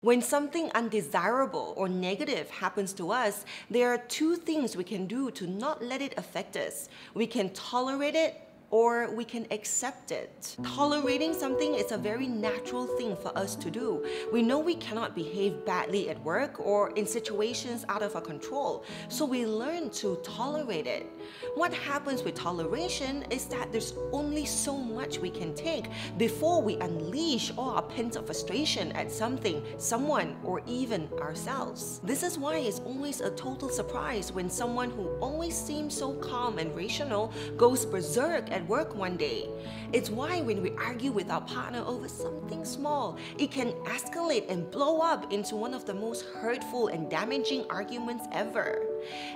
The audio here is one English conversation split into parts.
When something undesirable or negative happens to us, there are two things we can do to not let it affect us. We can tolerate it or we can accept it. Tolerating something is a very natural thing for us to do. We know we cannot behave badly at work or in situations out of our control, so we learn to tolerate it. What happens with toleration is that there's only so much we can take before we unleash all our pent of frustration at something, someone, or even ourselves. This is why it's always a total surprise when someone who always seems so calm and rational goes berserk at work one day. It's why when we argue with our partner over something small, it can escalate and blow up into one of the most hurtful and damaging arguments ever.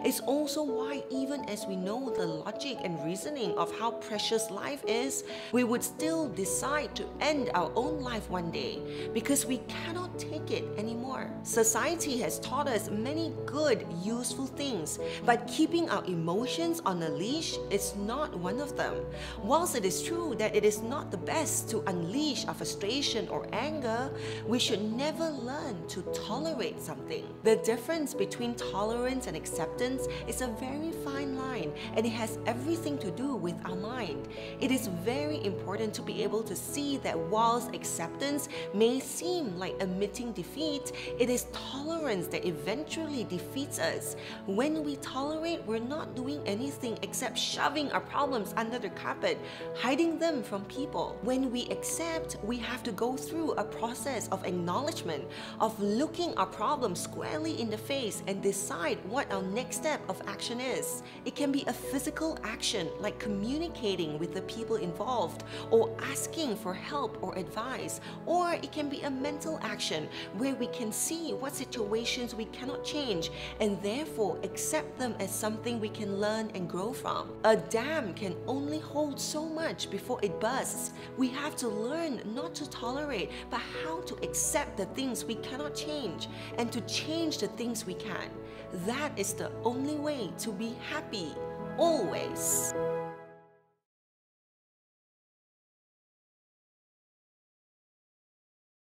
It's also why even as we know the logic and reasoning of how precious life is, we would still decide to end our own life one day because we cannot take it anymore. Society has taught us many good, useful things, but keeping our emotions on a leash is not one of them. Whilst it is true that it is not the best to unleash our frustration or anger, we should never learn to tolerate something. The difference between tolerance and acceptance is a very fine line, and it has everything to do with our mind. It is very important to be able to see that whilst acceptance may seem like admitting defeat, it is tolerance that eventually defeats us. When we tolerate, we're not doing anything except shoving our problems under the carpet, hiding them from people. When we accept, we have to go through a process of acknowledgement, of looking our problem squarely in the face and decide what our next step of action is. It can be a physical action like communicating with the people involved or asking for help or advice, or it can be a mental action where we can see what situations we cannot change and therefore accept them as something we can learn and grow from. A dam can only hold so much before it bursts. We have to learn not to tolerate, but how to accept the things we cannot change and to change the things we can. That is the only way to be happy, always.